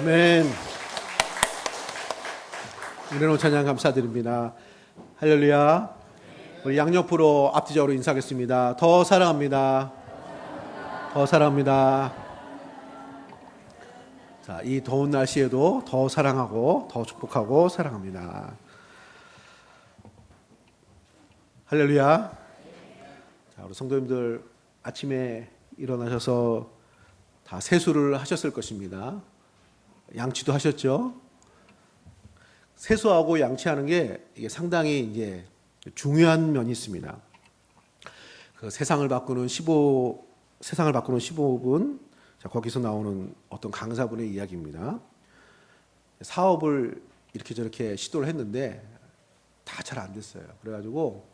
아멘. 은혜로 찬양 감사드립니다. 할렐루야. 우리 양옆으로 앞뒤적으로 인사하겠습니다. 더 사랑합니다. 더 사랑합니다. 자, 이 더운 날씨에도 더 사랑하고 더 축복하고 사랑합니다. 할렐루야. 자, 우리 성도님들 아침에 일어나셔서 다 세수를 하셨을 것입니다. 양치도 하셨죠? 세수하고 양치하는 게 이게 상당히 이제 중요한 면이 있습니다. 그 세상을 바꾸는 15분, 자, 거기서 나오는 어떤 강사분의 이야기입니다. 사업을 이렇게 저렇게 시도를 했는데 다 잘 안 됐어요. 그래가지고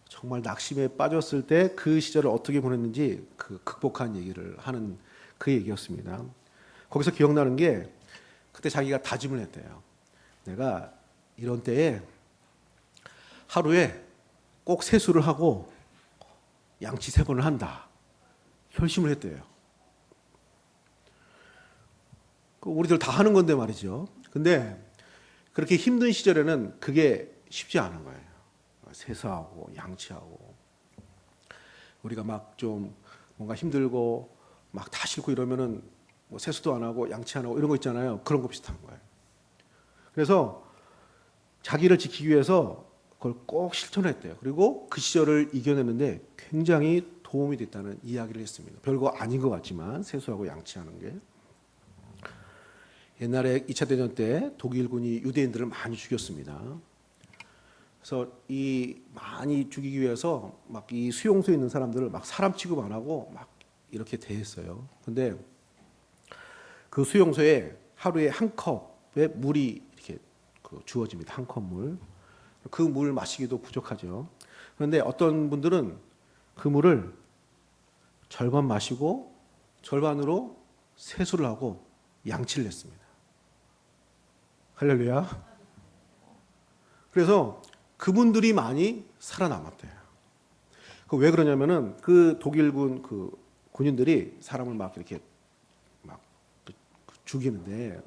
정말 낙심에 빠졌을 때 그 시절을 어떻게 보냈는지 그 극복한 얘기를 하는 그 얘기였습니다. 거기서 기억나는 게 그때 자기가 다짐을 했대요. 내가 이런 때에 하루에 꼭 세수를 하고 양치 3번을 한다. 결심을 했대요. 우리들 다 하는 건데 말이죠. 근데 그렇게 힘든 시절에는 그게 쉽지 않은 거예요. 세수하고 양치하고 우리가 막 좀 뭔가 힘들고 막 다 싫고 이러면은 뭐 세수도 안 하고 양치 안 하고 이런 거 있잖아요. 그런 거 비슷한 거예요. 그래서 자기를 지키기 위해서 그걸 꼭 실천했대요. 그리고 그 시절을 이겨내는데 굉장히 도움이 됐다는 이야기를 했습니다. 별거 아닌 것 같지만 세수하고 양치하는 게. 옛날에 2차 대전 때 독일군이 유대인들을 많이 죽였습니다. 그래서 이 많이 죽이기 위해서 막 이 수용소에 있는 사람들을 막 사람 취급 안 하고 막 이렇게 대했어요. 근데 그 수용소에 하루에 한 컵의 물이 이렇게 주어집니다. 한 컵 물. 그 물 마시기도 부족하죠. 그런데 어떤 분들은 그 물을 절반 마시고 절반으로 세수를 하고 양치를 했습니다. 할렐루야. 그래서 그분들이 많이 살아남았대요. 왜 그러냐면은 그 독일군 그 군인들이 사람을 막 이렇게 막 죽이는데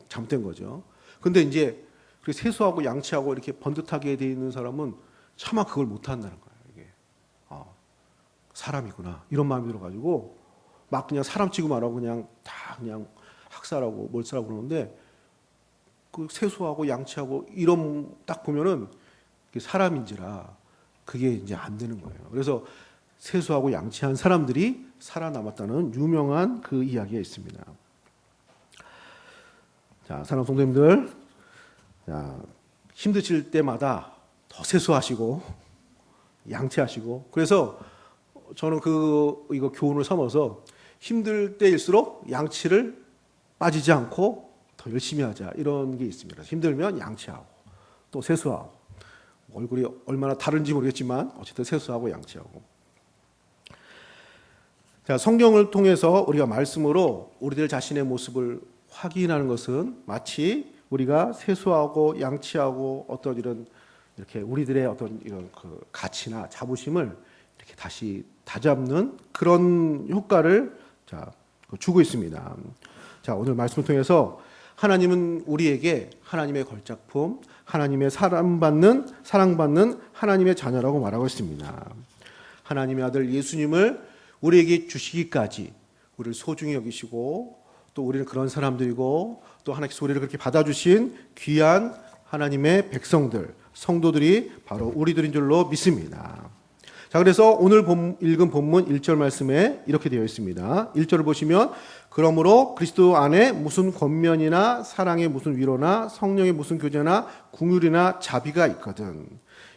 잘못된 거죠. 근데 이제 세수하고 양치하고 이렇게 번듯하게 돼 있는 사람은 차마 그걸 못 한다는 거예요. 이게 사람이구나 이런 마음이 들어가지고 막 그냥 사람 취급 안 하고 그냥 다 그냥 학살하고 몰살하고 그러는데 그 세수하고 양치하고 이런 딱 보면은 사람인지라 그게 이제 안 되는 거예요. 그래서 세수하고 양치한 사람들이 살아남았다는 유명한 그 이야기가 있습니다. 자, 사랑하는 성도님들, 자, 힘드실 때마다 더 세수하시고 양치하시고, 그래서 저는 이거 교훈을 삼아서 힘들 때일수록 양치를 빠지지 않고 더 열심히 하자 이런 게 있습니다. 힘들면 양치하고 또 세수하고. 얼굴이 얼마나 다른지 모르겠지만 어쨌든 세수하고 양치하고. 자, 성경을 통해서 우리가 말씀으로 우리들 자신의 모습을 확인하는 것은 마치 우리가 세수하고 양치하고 어떤 이렇게 우리들의 어떤 이런 그 가치나 자부심을 이렇게 다시 다잡는 그런 효과를 주고 있습니다. 자, 오늘 말씀을 통해서 하나님은 우리에게 하나님의 걸작품, 하나님의 사랑받는 하나님의 자녀라고 말하고 있습니다. 하나님의 아들 예수님을 우리에게 주시기까지 우리를 소중히 여기시고 또 우리는 그런 사람들이고 또 하나님께서 우리를 그렇게 받아주신 귀한 하나님의 백성들, 성도들이 바로 우리들인 줄로 믿습니다. 자, 그래서 오늘 읽은 본문 1절 말씀에 이렇게 되어 있습니다. 1절을 보시면 그러므로 그리스도 안에 무슨 권면이나 사랑의 무슨 위로나 성령의 무슨 교제나 긍휼이나 자비가 있거든.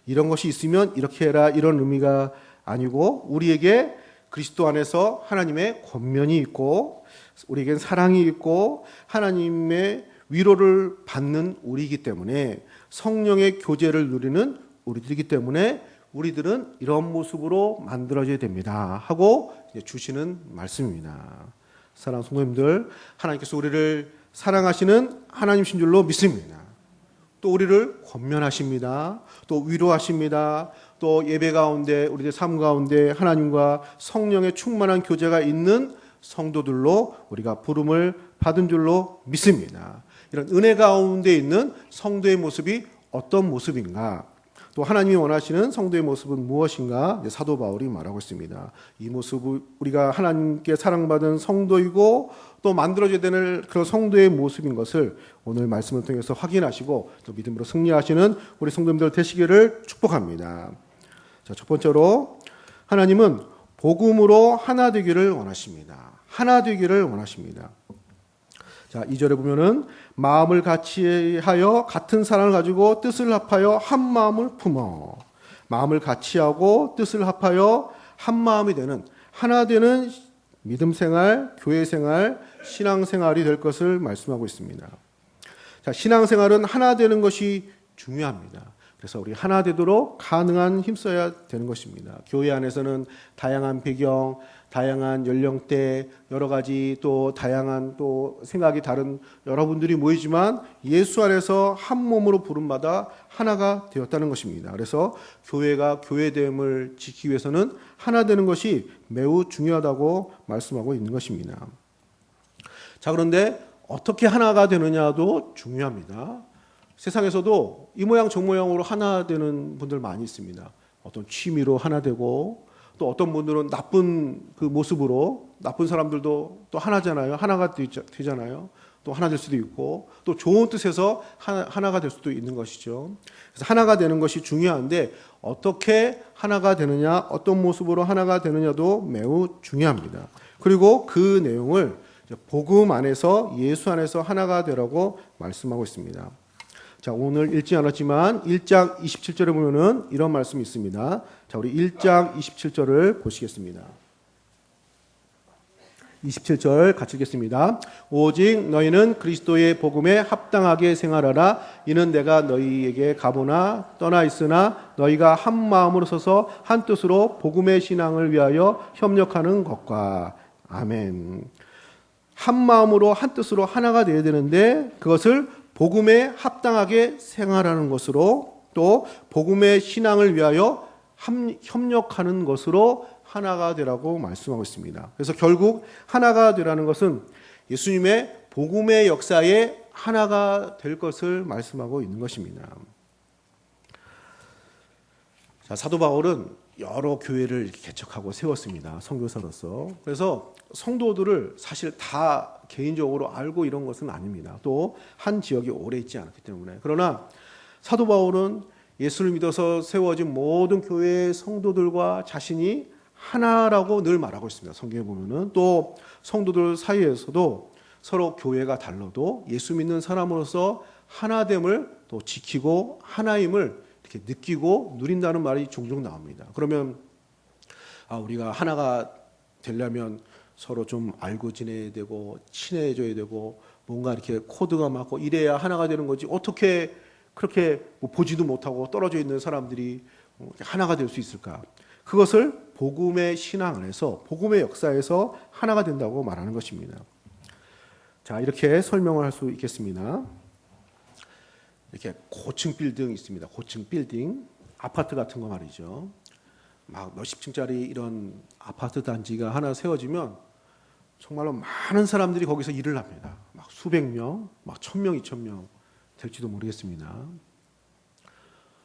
이런 것이 있으면 이렇게 해라 이런 의미가 아니고 우리에게 그리스도 안에서 하나님의 권면이 있고 우리에겐 사랑이 있고 하나님의 위로를 받는 우리이기 때문에 성령의 교제를 누리는 우리들이기 때문에 우리들은 이런 모습으로 만들어져야 됩니다 하고 주시는 말씀입니다. 사랑하는 성도님들, 하나님께서 우리를 사랑하시는 하나님이신 줄로 믿습니다. 또 우리를 권면하십니다. 또 위로하십니다. 또 예배 가운데 우리의 삶 가운데 하나님과 성령의 충만한 교제가 있는 성도들로 우리가 부름을 받은 줄로 믿습니다. 이런 은혜 가운데 있는 성도의 모습이 어떤 모습인가? 또 하나님이 원하시는 성도의 모습은 무엇인가? 사도 바울이 말하고 있습니다. 이 모습은 우리가 하나님께 사랑받은 성도이고 또 만들어져야 되는 그런 성도의 모습인 것을 오늘 말씀을 통해서 확인하시고 또 믿음으로 승리하시는 우리 성도님들 되시기를 축복합니다. 자, 첫 번째로 하나님은 복음으로 하나 되기를 원하십니다. 하나 되기를 원하십니다. 자, 2절에 보면은 마음을 같이 하여 같은 사랑을 가지고 뜻을 합하여 한 마음을 품어. 마음을 같이 하고 뜻을 합하여 한 마음이 되는 하나 되는 믿음 생활, 교회 생활, 신앙 생활이 될 것을 말씀하고 있습니다. 자, 신앙 생활은 하나 되는 것이 중요합니다. 그래서 우리 하나 되도록 가능한 힘써야 되는 것입니다. 교회 안에서는 다양한 배경, 다양한 연령대, 여러 가지 또 다양한 또 생각이 다른 여러분들이 모이지만 예수 안에서 한 몸으로 부름받아 하나가 되었다는 것입니다. 그래서 교회가 교회됨을 지키기 위해서는 하나 되는 것이 매우 중요하다고 말씀하고 있는 것입니다. 자, 그런데 어떻게 하나가 되느냐도 중요합니다. 세상에서도 이 모양 저 모양으로 하나 되는 분들 많이 있습니다. 어떤 취미로 하나 되고 또 어떤 분들은 나쁜 그 모습으로 나쁜 사람들도 또 하나잖아요. 하나가 되잖아요. 또 하나 될 수도 있고 또 좋은 뜻에서 하나가 될 수도 있는 것이죠. 그래서 하나가 되는 것이 중요한데 어떻게 하나가 되느냐, 어떤 모습으로 하나가 되느냐도 매우 중요합니다. 그리고 그 내용을 복음 안에서 예수 안에서 하나가 되라고 말씀하고 있습니다. 자, 오늘 읽지 않았지만 1장 27절에 보면은 이런 말씀이 있습니다. 자, 우리 1장 27절을 보시겠습니다. 27절 같이 읽겠습니다. 오직 너희는 그리스도의 복음에 합당하게 생활하라. 이는 내가 너희에게 가보나 떠나 있으나 너희가 한 마음으로 서서 한 뜻으로 복음의 신앙을 위하여 협력하는 것과. 아멘. 한 마음으로 한 뜻으로 하나가 되어야 되는데 그것을 복음에 합당하게 생활하는 것으로 또 복음의 신앙을 위하여 협력하는 것으로 하나가 되라고 말씀하고 있습니다. 그래서 결국 하나가 되라는 것은 예수님의 복음의 역사에 하나가 될 것을 말씀하고 있는 것입니다. 자, 사도 바울은 여러 교회를 이렇게 개척하고 세웠습니다. 선교사로서. 그래서 성도들을 사실 다 개인적으로 알고 이런 것은 아닙니다. 또 한 지역에 오래 있지 않았기 때문에. 그러나 사도 바울은 예수를 믿어서 세워진 모든 교회의 성도들과 자신이 하나라고 늘 말하고 있습니다. 성경에 보면은 또 성도들 사이에서도 서로 교회가 달라도 예수 믿는 사람으로서 하나됨을 또 지키고 하나임을 이렇게 느끼고 누린다는 말이 종종 나옵니다. 그러면 우리가 하나가 되려면 서로 좀 알고 지내야 되고 친해져야 되고 뭔가 이렇게 코드가 맞고 이래야 하나가 되는 거지 어떻게 그렇게 보지도 못하고 떨어져 있는 사람들이 하나가 될 수 있을까? 그것을 복음의 신앙 안에서 복음의 역사에서 하나가 된다고 말하는 것입니다. 자, 이렇게 설명을 할 수 있겠습니다. 이렇게 고층 빌딩이 있습니다. 고층 빌딩, 아파트 같은 거 말이죠. 막 몇십 층짜리 이런 아파트 단지가 하나 세워지면 정말로 많은 사람들이 거기서 일을 합니다. 막 수백 명, 막 1,000명, 2,000명 될지도 모르겠습니다.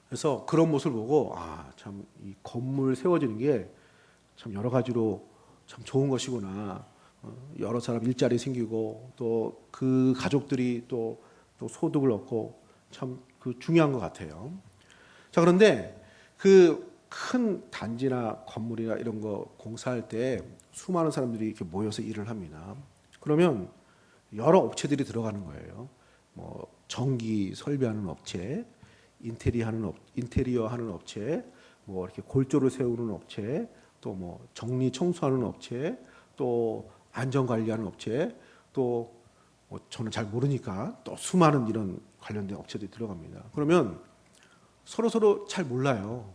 그래서 그런 모습을 보고 참 이 건물 세워지는 게 참 여러 가지로 참 좋은 것이구나. 여러 사람 일자리 생기고 또 그 가족들이 또 소득을 얻고 참 그 중요한 것 같아요. 자, 그런데 그 큰 단지나 건물이나 이런 거 공사할 때 수많은 사람들이 이렇게 모여서 일을 합니다. 그러면 여러 업체들이 들어가는 거예요. 뭐 전기 설비하는 업체, 인테리어 하는 업체, 뭐 이렇게 골조를 세우는 업체, 또 뭐 정리 청소하는 업체, 또 안전 관리하는 업체, 또 뭐 저는 잘 모르니까 또 수많은 이런 관련된 업체들이 들어갑니다. 그러면 서로 잘 몰라요.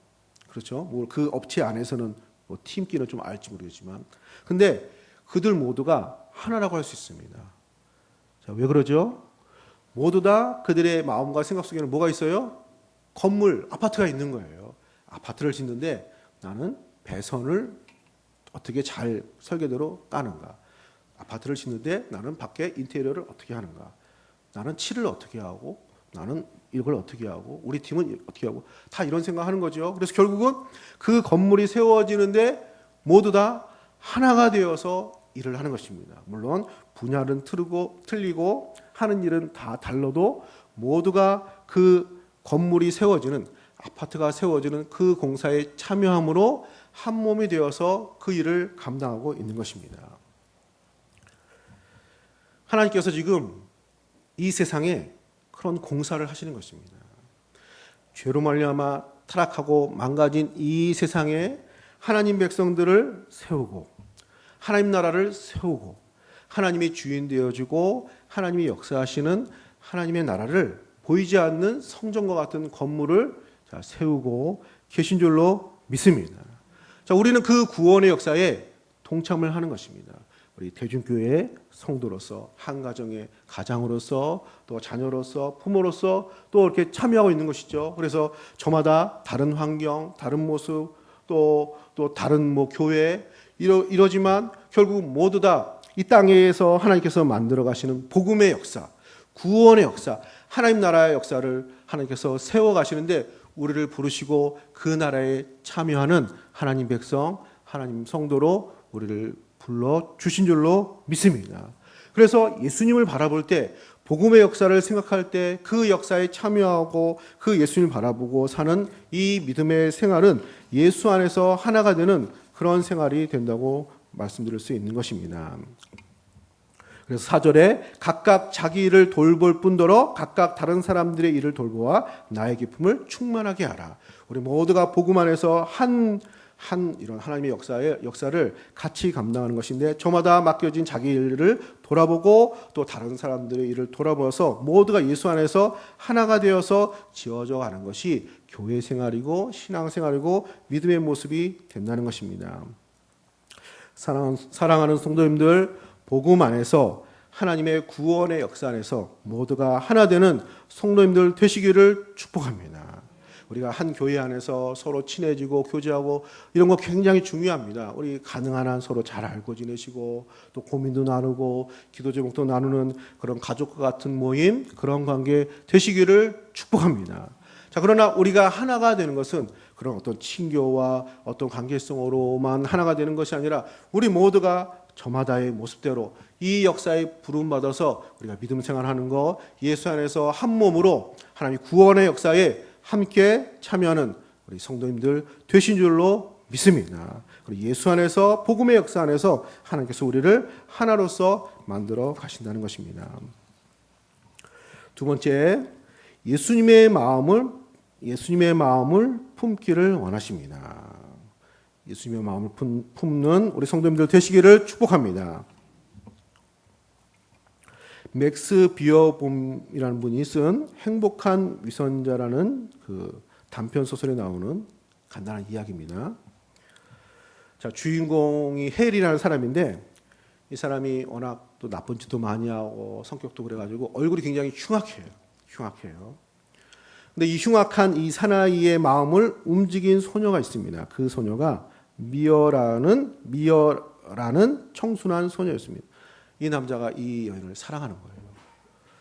그렇죠? 뭐 그 업체 안에서는 뭐 팀끼는 좀 알지 모르겠지만, 근데 그들 모두가 하나라고 할 수 있습니다. 자, 왜 그러죠? 모두 다 그들의 마음과 생각 속에는 뭐가 있어요? 건물, 아파트가 있는 거예요. 아파트를 짓는데 나는 배선을 어떻게 잘 설계대로 까는가? 아파트를 짓는데 나는 밖에 인테리어를 어떻게 하는가? 나는 칠을 어떻게 하고 나는 이걸 어떻게 하고 우리 팀은 어떻게 하고 다 이런 생각하는 거죠. 그래서 결국은 그 건물이 세워지는데 모두 다 하나가 되어서 일을 하는 것입니다. 물론 분야는 틀리고 하는 일은 다 달라도 모두가 그 건물이 세워지는 아파트가 세워지는 그 공사에 참여함으로 한 몸이 되어서 그 일을 감당하고 있는 것입니다. 하나님께서 지금 이 세상에 그런 공사를 하시는 것입니다. 죄로 말미암아 타락하고 망가진 이 세상에 하나님 백성들을 세우고 하나님 나라를 세우고 하나님이 주인 되어주고 하나님이 역사하시는 하나님의 나라를 보이지 않는 성전과 같은 건물을 세우고 계신 줄로 믿습니다. 자, 우리는 그 구원의 역사에 동참을 하는 것입니다. 우리 대중교회의 성도로서 한 가정의 가장으로서 또 자녀로서 부모로서 또 이렇게 참여하고 있는 것이죠. 그래서 저마다 다른 환경, 다른 모습 또 다른 교회 이러지만 결국 모두 다 이 땅에서 하나님께서 만들어 가시는 복음의 역사, 구원의 역사, 하나님 나라의 역사를 하나님께서 세워 가시는데 우리를 부르시고 그 나라에 참여하는 하나님 백성, 하나님 성도로 우리를 불러 주신 줄로 믿습니다. 그래서 예수님을 바라볼 때 복음의 역사를 생각할 때 그 역사에 참여하고 그 예수님을 바라보고 사는 이 믿음의 생활은 예수 안에서 하나가 되는 그런 생활이 된다고 말씀드릴 수 있는 것입니다. 그래서 4절에 각각 자기 일을 돌볼 뿐더러 각각 다른 사람들의 일을 돌보아 나의 기쁨을 충만하게 하라. 우리 모두가 복음 안에서 한 이런 하나님의 역사를 같이 감당하는 것인데 저마다 맡겨진 자기 일을 돌아보고 또 다른 사람들의 일을 돌아보아서 모두가 예수 안에서 하나가 되어서 지어져 가는 것이 교회 생활이고 신앙 생활이고 믿음의 모습이 된다는 것입니다. 사랑하는 성도님들, 복음 안에서 하나님의 구원의 역사 안에서 모두가 하나 되는 성도님들 되시기를 축복합니다. 우리가 한 교회 안에서 서로 친해지고 교제하고 이런 거 굉장히 중요합니다. 우리 가능한 한 서로 잘 알고 지내시고 또 고민도 나누고 기도 제목도 나누는 그런 가족과 같은 모임, 그런 관계 되시기를 축복합니다. 자, 그러나 우리가 하나가 되는 것은 그런 어떤 친교와 어떤 관계성으로만 하나가 되는 것이 아니라 우리 모두가 저마다의 모습대로 이 역사에 부름받아서 우리가 믿음 생활하는 것, 예수 안에서 한 몸으로 하나님 구원의 역사에 함께 참여하는 우리 성도님들 되신 줄로 믿습니다. 그리고 예수 안에서 복음의 역사 안에서 하나님께서 우리를 하나로서 만들어 가신다는 것입니다. 두 번째, 예수님의 마음을 품기를 원하십니다. 예수님의 마음을 품는 우리 성도님들 되시기를 축복합니다. 맥스 비어봄이라는 분이 쓴 행복한 위선자라는 그 단편 소설에 나오는 간단한 이야기입니다. 자, 주인공이 헬이라는 사람인데 이 사람이 워낙 또 나쁜 짓도 많이 하고 성격도 그래가지고 얼굴이 굉장히 흉악해요. 근데 이 흉악한 이 사나이의 마음을 움직인 소녀가 있습니다. 그 소녀가 미어라는 청순한 소녀였습니다. 이 남자가 이 여인을 사랑하는 거예요.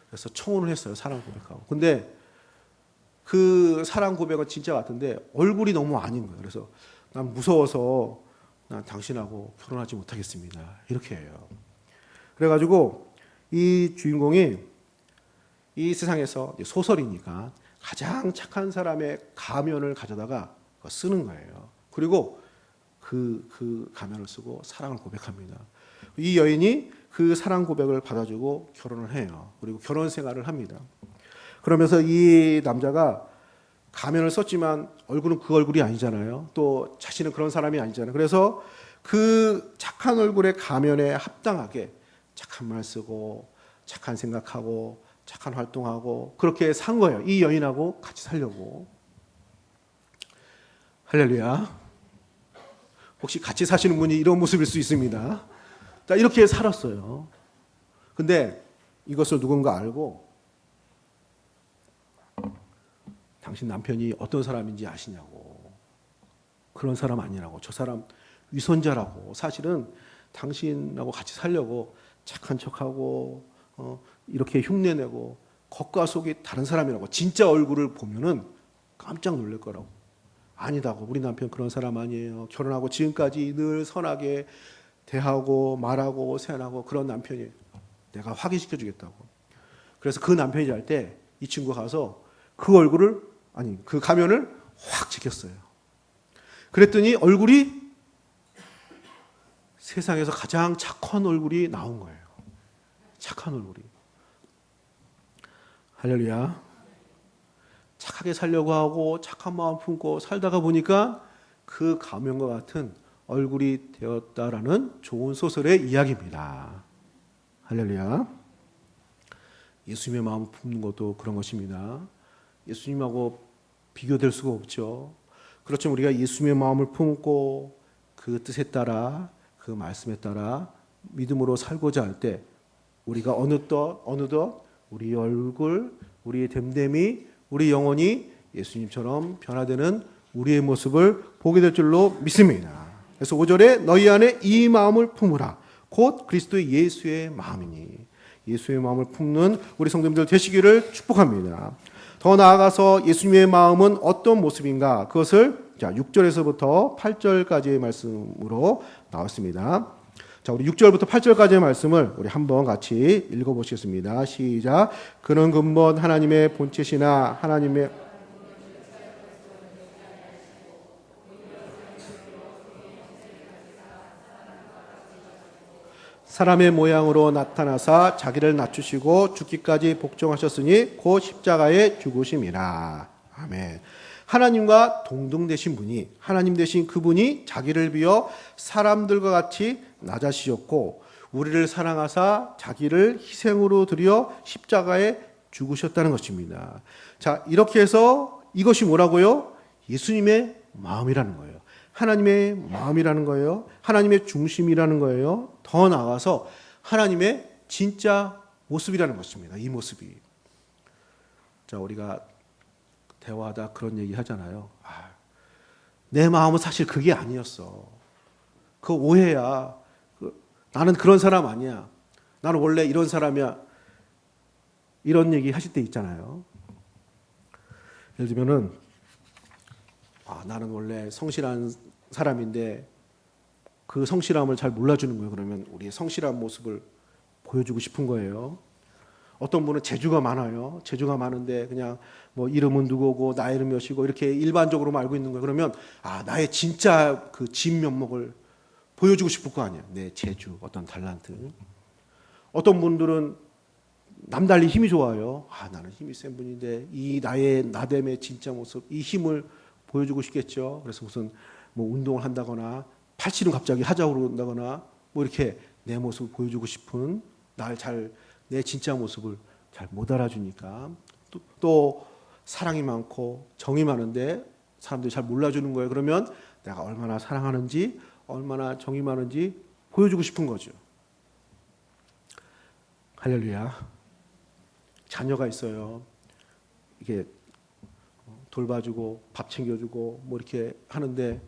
그래서 청혼을 했어요. 사랑 고백하고. 근데 그 사랑 고백은 진짜 같은데 얼굴이 너무 아닌 거예요. 그래서 난 무서워서 난 당신하고 결혼하지 못하겠습니다. 이렇게 해요. 그래가지고 이 주인공이 이 세상에서 소설이니까 가장 착한 사람의 가면을 가져다가 쓰는 거예요. 그리고 그 가면을 쓰고 사랑을 고백합니다. 이 여인이 그 사랑 고백을 받아주고 결혼을 해요. 그리고 결혼 생활을 합니다. 그러면서 이 남자가 가면을 썼지만 얼굴은 그 얼굴이 아니잖아요. 또 자신은 그런 사람이 아니잖아요. 그래서 그 착한 얼굴의 가면에 합당하게 착한 말 쓰고 착한 생각하고 착한 활동하고 그렇게 산 거예요. 이 여인하고 같이 살려고. 할렐루야. 혹시 같이 사시는 분이 이런 모습일 수 있습니다. 자, 이렇게 살았어요. 근데 이것을 누군가 알고 당신 남편이 어떤 사람인지 아시냐고. 그런 사람 아니라고. 저 사람 위선자라고. 사실은 당신하고 같이 살려고 착한 척하고 이렇게 흉내내고 겉과 속이 다른 사람이라고 진짜 얼굴을 보면은 깜짝 놀랄 거라고. 아니다고. 우리 남편 그런 사람 아니에요. 결혼하고 지금까지 늘 선하게 대하고 말하고 세안하고 그런 남편이에요. 내가 확인시켜 주겠다고. 그래서 그 남편이 잘 때 이 친구가 가서 그 얼굴을 그 가면을 확 지켰어요. 그랬더니 얼굴이 세상에서 가장 착한 얼굴이 나온 거예요. 착한 얼굴이. 할렐루야. 착하게 살려고 하고 착한 마음 품고 살다가 보니까 그 가면과 같은 얼굴이 되었다라는 좋은 소설의 이야기입니다. 할렐루야. 예수님의 마음을 품는 것도 그런 것입니다. 예수님하고 비교될 수가 없죠. 그렇지만 우리가 예수님의 마음을 품고 그 뜻에 따라 그 말씀에 따라 믿음으로 살고자 할 때 우리가 어느덧 우리 얼굴, 우리의 됨됨이, 우리 영혼이 예수님처럼 변화되는 우리의 모습을 보게 될 줄로 믿습니다. 그래서 5절에 너희 안에 이 마음을 품으라. 곧 그리스도 예수의 마음이니. 예수의 마음을 품는 우리 성도님들 되시기를 축복합니다. 더 나아가서 예수님의 마음은 어떤 모습인가? 그것을 6절에서부터 8절까지의 말씀으로 나왔습니다. 자, 우리 6절부터 8절까지의 말씀을 우리 한번 같이 읽어보시겠습니다. 시작. 그는 근본 하나님의 본체시나 하나님의 사람의 모양으로 나타나사 자기를 낮추시고 죽기까지 복종하셨으니 곧 십자가에 죽으심이라. 아멘. 하나님과 동등되신 분이, 하나님 되신 그분이 자기를 비워 사람들과 같이 낮아지셨고 우리를 사랑하사 자기를 희생으로 드려 십자가에 죽으셨다는 것입니다. 자, 이렇게 해서 이것이 뭐라고요? 예수님의 마음이라는 거예요. 하나님의 마음이라는 거예요. 하나님의 중심이라는 거예요. 더 나아가서 하나님의 진짜 모습이라는 것입니다. 이 모습이. 자, 우리가 대화하다 그런 얘기 하잖아요. 내 마음은 사실 그게 아니었어. 그 오해야. 나는 그런 사람 아니야. 나는 원래 이런 사람이야. 이런 얘기 하실 때 있잖아요. 예를 들면은 나는 원래 성실한 사람인데 그 성실함을 잘 몰라주는 거예요. 그러면 우리의 성실한 모습을 보여주고 싶은 거예요. 어떤 분은 재주가 많아요. 재주가 많은데 그냥 뭐 이름은 누구고 나이는 몇이고 이렇게 일반적으로만 알고 있는 거예요. 그러면 나의 진짜 그 진면목을 보여주고 싶을 거 아니에요. 내 재주, 어떤 탤런트. 어떤 분들은 남달리 힘이 좋아요. 나는 힘이 센 분인데 이 나의 나됨의 진짜 모습, 이 힘을 보여주고 싶겠죠. 그래서 무슨 뭐 운동을 한다거나 팔씨름 갑자기 하자고 그런다거나 뭐 이렇게 내 모습을 보여주고 싶은 내 진짜 모습을 잘 못 알아주니까 또 사랑이 많고 정이 많은데 사람들이 잘 몰라주는 거예요. 그러면 내가 얼마나 사랑하는지 얼마나 정이 많은지 보여주고 싶은 거죠. 할렐루야. 자녀가 있어요. 이게 돌봐주고 밥 챙겨주고 뭐 이렇게 하는데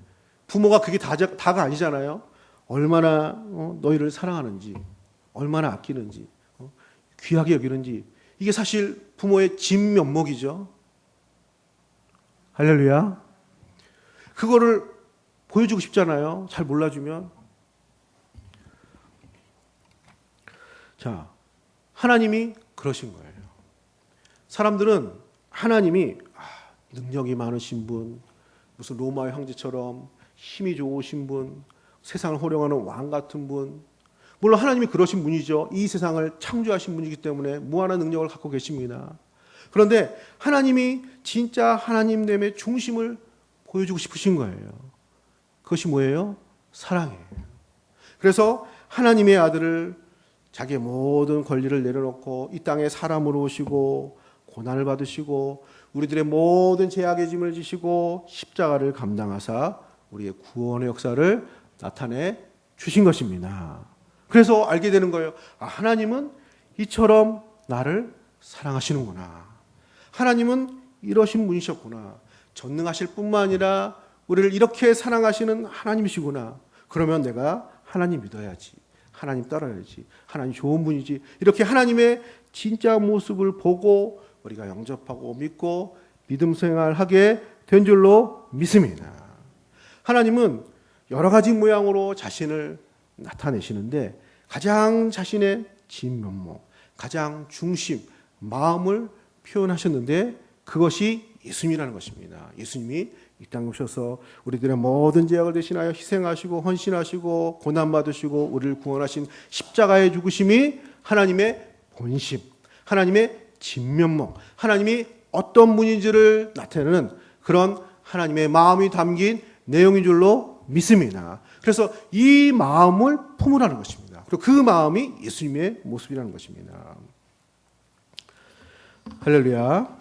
부모가 그게 다가 아니잖아요. 얼마나 너희를 사랑하는지, 얼마나 아끼는지, 귀하게 여기는지, 이게 사실 부모의 진면목이죠. 할렐루야. 그거를 보여주고 싶잖아요. 잘 몰라주면. 자, 하나님이 그러신 거예요. 사람들은 하나님이 능력이 많으신 분, 무슨 로마의 황제처럼 힘이 좋으신 분, 세상을 호령하는 왕 같은 분, 물론 하나님이 그러신 분이죠. 이 세상을 창조하신 분이기 때문에 무한한 능력을 갖고 계십니다. 그런데 하나님이 진짜 하나님됨의 중심을 보여주고 싶으신 거예요. 그것이 뭐예요? 사랑이에요. 그래서 하나님의 아들을 자기의 모든 권리를 내려놓고 이 땅에 사람으로 오시고 고난을 받으시고 우리들의 모든 죄악의 짐을 지시고 십자가를 감당하사 우리의 구원의 역사를 나타내 주신 것입니다. 그래서 알게 되는 거예요. 하나님은 이처럼 나를 사랑하시는구나. 하나님은 이러신 분이셨구나. 전능하실 뿐만 아니라 우리를 이렇게 사랑하시는 하나님이시구나. 그러면 내가 하나님 믿어야지, 하나님 따라야지, 하나님 좋은 분이지, 이렇게 하나님의 진짜 모습을 보고 우리가 영접하고 믿고 믿음 생활하게 된 줄로 믿습니다. 하나님은 여러 가지 모양으로 자신을 나타내시는데 가장 자신의 진면목, 가장 중심, 마음을 표현하셨는데 그것이 예수님이라는 것입니다. 예수님이 이 땅에 오셔서 우리들의 모든 죄악을 대신하여 희생하시고 헌신하시고 고난받으시고 우리를 구원하신 십자가의 죽으심이 하나님의 본심, 하나님의 진면목, 하나님이 어떤 분인지를 나타내는 그런 하나님의 마음이 담긴 내용인 줄로 믿습니다. 그래서 이 마음을 품으라는 것입니다. 그리고 그 마음이 예수님의 모습이라는 것입니다. 할렐루야.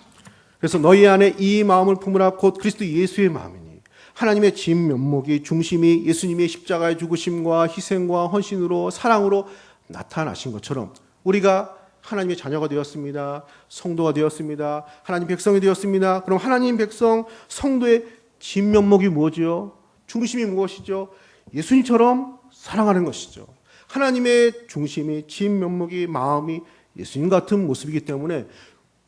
그래서 너희 안에 이 마음을 품으라 곧 그리스도 예수의 마음이니 하나님의 진면목이 중심이 예수님의 십자가의 죽으심과 희생과 헌신으로 사랑으로 나타나신 것처럼 우리가 하나님의 자녀가 되었습니다. 성도가 되었습니다. 하나님 백성이 되었습니다. 그럼 하나님 백성 성도의 진면목이 뭐죠? 중심이 무엇이죠? 예수님처럼 사랑하는 것이죠. 하나님의 중심이 진면목이 마음이 예수님 같은 모습이기 때문에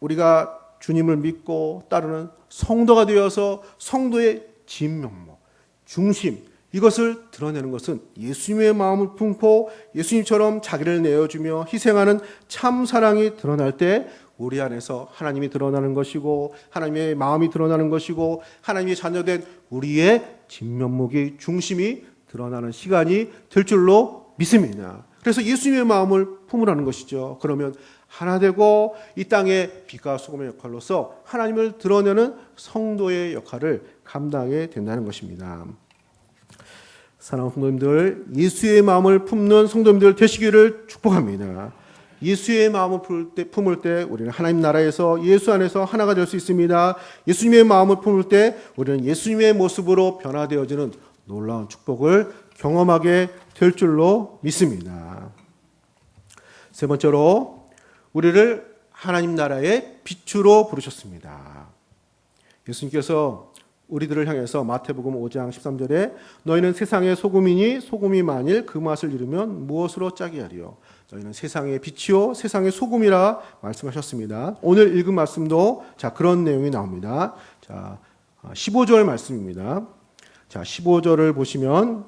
우리가 주님을 믿고 따르는 성도가 되어서 성도의 진면목, 중심 이것을 드러내는 것은 예수님의 마음을 품고 예수님처럼 자기를 내어주며 희생하는 참 사랑이 드러날 때 우리 안에서 하나님이 드러나는 것이고 하나님의 마음이 드러나는 것이고 하나님의 자녀된 우리의 진면목의 중심이 드러나는 시간이 될 줄로 믿습니다. 그래서 예수님의 마음을 품으라는 것이죠. 그러면 하나 되고 이 땅에 빛과 소금의 역할로서 하나님을 드러내는 성도의 역할을 감당하게 된다는 것입니다. 사랑하는 성도님들, 예수의 마음을 품는 성도님들 되시기를 축복합니다. 예수의 마음을 품을 때 우리는 하나님 나라에서 예수 안에서 하나가 될 수 있습니다. 예수님의 마음을 품을 때 우리는 예수님의 모습으로 변화되어지는 놀라운 축복을 경험하게 될 줄로 믿습니다. 세 번째로 우리를 하나님 나라의 빛으로 부르셨습니다. 예수님께서 우리들을 향해서 마태복음 5장 13절에 너희는 세상의 소금이니 소금이 만일 그 맛을 잃으면 무엇으로 짜게 하리요? 너희는 세상의 빛이요 세상의 소금이라 말씀하셨습니다. 오늘 읽은 말씀도 그런 내용이 나옵니다. 15절 말씀입니다. 15절을 보시면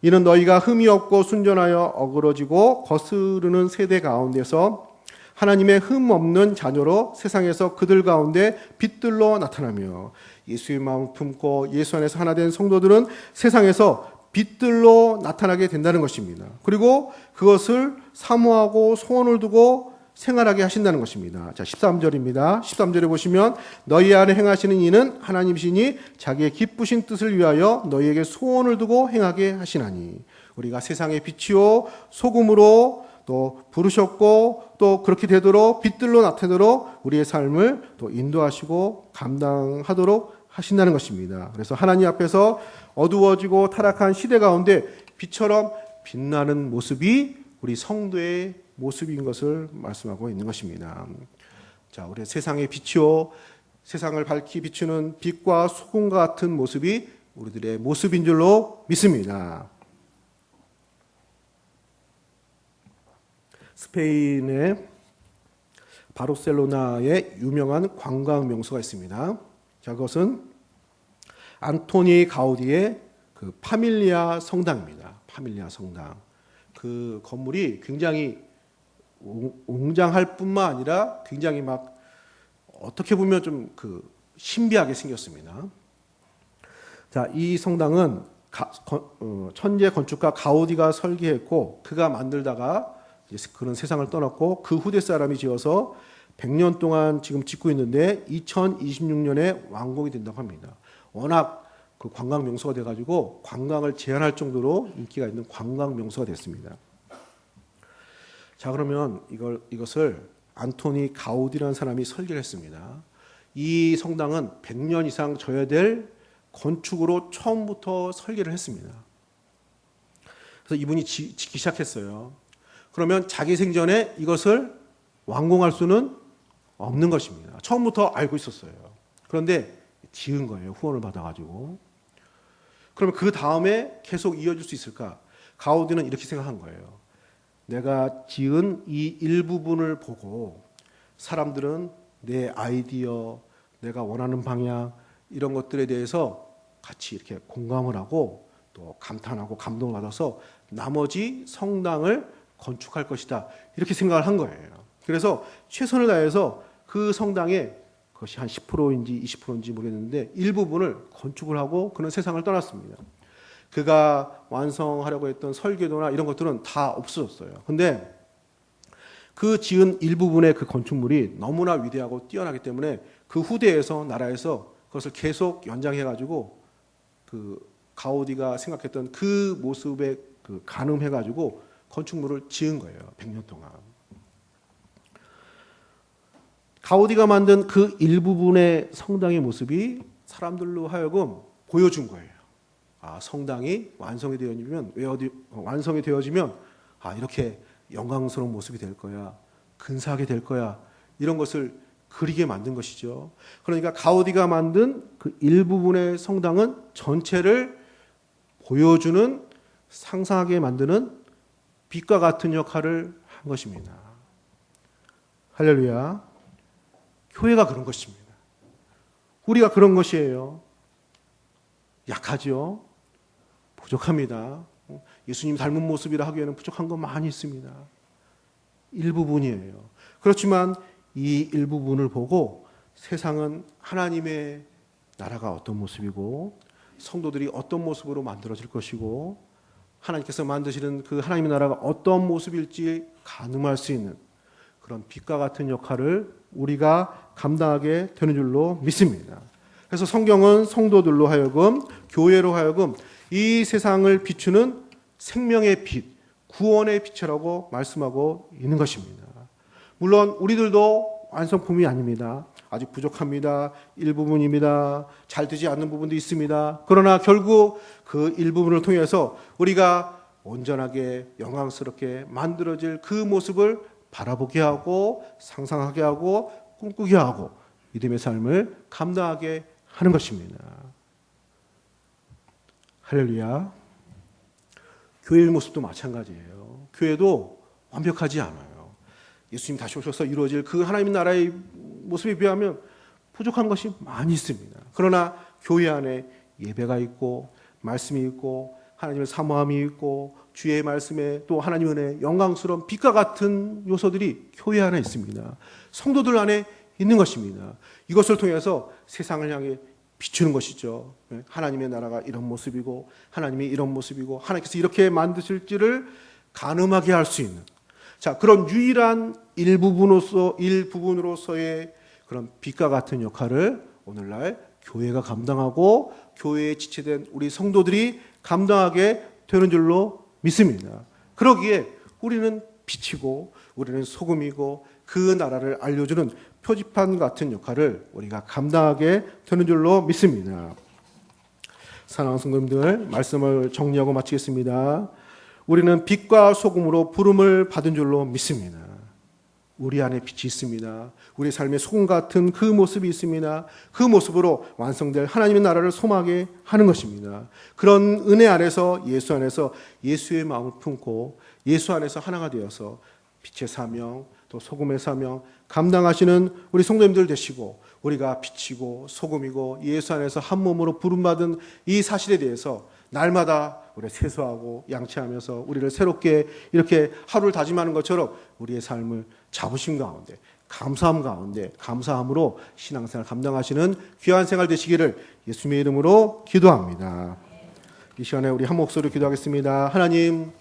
이는 너희가 흠이 없고 순전하여 어그러지고 거스르는 세대 가운데서 하나님의 흠 없는 자녀로 세상에서 그들 가운데 빛들로 나타나며 예수의 마음을 품고 예수 안에서 하나 된 성도들은 세상에서 빛들로 나타나게 된다는 것입니다. 그리고 그것을 사모하고 소원을 두고 생활하게 하신다는 것입니다. 13절입니다. 13절에 보시면 너희 안에 행하시는 이는 하나님이시니 자기의 기쁘신 뜻을 위하여 너희에게 소원을 두고 행하게 하시나니 우리가 세상의 빛이요 소금으로 또 부르셨고 또 그렇게 되도록 빛들로 나타내도록 우리의 삶을 또 인도하시고 감당하도록 하신다는 것입니다. 그래서 하나님 앞에서 어두워지고 타락한 시대 가운데 빛처럼 빛나는 모습이 우리 성도의 모습인 것을 말씀하고 있는 것입니다. 우리 세상의 빛이요 세상을 밝히 비추는 빛과 소금과 같은 모습이 우리들의 모습인 줄로 믿습니다. 스페인의 바르셀로나에 유명한 관광 명소가 있습니다. 그것은 안토니 가우디의 그 파밀리아 성당입니다. 파밀리아 성당. 그 건물이 굉장히 웅장할 뿐만 아니라 굉장히 막 어떻게 보면 좀 신비하게 생겼습니다. 이 성당은 천재 건축가 가우디가 설계했고 그가 만들다가 그런 세상을 떠났고 그 후대 사람이 지어서 100년 동안 지금 짓고 있는데 2026년에 완공이 된다고 합니다. 워낙 그 관광 명소가 돼가지고 관광을 제한할 정도로 인기가 있는 관광 명소가 됐습니다. 그러면 이것을 안토니 가우디라는 사람이 설계를 했습니다. 이 성당은 100년 이상 져야 될 건축으로 처음부터 설계를 했습니다. 그래서 이분이 짓기 시작했어요. 그러면 자기 생전에 이것을 완공할 수는 없는 것입니다. 처음부터 알고 있었어요. 그런데 지은 거예요. 후원을 받아가지고. 그러면 그 다음에 계속 이어질 수 있을까? 가우디는 이렇게 생각한 거예요. 내가 지은 이 일부분을 보고 사람들은 내 아이디어, 내가 원하는 방향 이런 것들에 대해서 같이 이렇게 공감을 하고 또 감탄하고 감동을 받아서 나머지 성당을 건축할 것이다. 이렇게 생각을 한 거예요. 그래서 최선을 다해서 그 성당에 그것이 한 10%인지 20%인지 모르겠는데 일부분을 건축을 하고 그는 세상을 떠났습니다. 그가 완성하려고 했던 설계도나 이런 것들은 다 없어졌어요. 근데 그 지은 일부분의 그 건축물이 너무나 위대하고 뛰어나기 때문에 그 후대에서 나라에서 그것을 계속 연장해가지고 그 가우디가 생각했던 그 모습에 그 가늠해가지고 건축물을 지은 거예요. 100년 동안. 가우디가 만든 그 일부분의 성당의 모습이 사람들로 하여금 보여준 거예요. 아, 성당이 완성이 되어지면 이렇게 영광스러운 모습이 될 거야. 근사하게 될 거야. 이런 것을 그리게 만든 것이죠. 그러니까 가우디가 만든 그 일부분의 성당은 전체를 보여주는 상상하게 만드는 빛과 같은 역할을 한 것입니다. 할렐루야. 교회가 그런 것입니다. 우리가 그런 것이에요. 약하죠. 부족합니다. 예수님 닮은 모습이라 하기에는 부족한 건 많이 있습니다. 일부분이에요. 그렇지만 이 일부분을 보고 세상은 하나님의 나라가 어떤 모습이고 성도들이 어떤 모습으로 만들어질 것이고 하나님께서 만드시는 그 하나님의 나라가 어떤 모습일지 가늠할 수 있는 그런 빛과 같은 역할을 우리가 감당하게 되는 줄로 믿습니다. 그래서 성경은 성도들로 하여금 교회로 하여금 이 세상을 비추는 생명의 빛, 구원의 빛이라고 말씀하고 있는 것입니다. 물론 우리들도 완성품이 아닙니다. 아직 부족합니다. 일부분입니다. 잘 되지 않는 부분도 있습니다. 그러나 결국 그 일부분을 통해서 우리가 온전하게 영광스럽게 만들어질 그 모습을 바라보게 하고 상상하게 하고 꿈꾸게 하고 믿음의 삶을 감당하게 하는 것입니다. 할렐루야. 교회의 모습도 마찬가지예요. 교회도 완벽하지 않아요. 예수님 다시 오셔서 이루어질 그 하나님 나라의 모습에 비하면 부족한 것이 많이 있습니다. 그러나 교회 안에 예배가 있고 말씀이 있고 하나님의 사모함이 있고 주의 말씀에 또 하나님의 은혜 영광스러운 빛과 같은 요소들이 교회 안에 있습니다. 성도들 안에 있는 것입니다. 이것을 통해서 세상을 향해 비추는 것이죠. 하나님의 나라가 이런 모습이고 하나님이 이런 모습이고 하나님께서 이렇게 만드실지를 가늠하게 할 수 있는 자, 그런 유일한 일부분으로서의 그런 빛과 같은 역할을 오늘날 교회가 감당하고 교회에 지체된 우리 성도들이 감당하게 되는 줄로 믿습니다. 그러기에 우리는 빛이고 우리는 소금이고 그 나라를 알려주는 표지판 같은 역할을 우리가 감당하게 되는 줄로 믿습니다. 사랑하는 성도님들, 말씀을 정리하고 마치겠습니다. 우리는 빛과 소금으로 부름을 받은 줄로 믿습니다. 우리 안에 빛이 있습니다. 우리의 삶의 소금 같은 그 모습이 있습니다. 그 모습으로 완성될 하나님의 나라를 소망하게 하는 것입니다. 그런 은혜 안에서 예수 안에서 예수의 마음을 품고 예수 안에서 하나가 되어서 빛의 사명 또 소금의 사명 감당하시는 우리 성도님들 되시고 우리가 빛이고 소금이고 예수 안에서 한 몸으로 부름받은 이 사실에 대해서 날마다 우리가 세수하고 양치하면서 우리를 새롭게 이렇게 하루를 다짐하는 것처럼 우리의 삶을 자부심 가운데 감사함 가운데 감사함으로 신앙생활 감당하시는 귀한 생활 되시기를 예수님의 이름으로 기도합니다. 이 시간에 우리 한 목소리로 기도하겠습니다. 하나님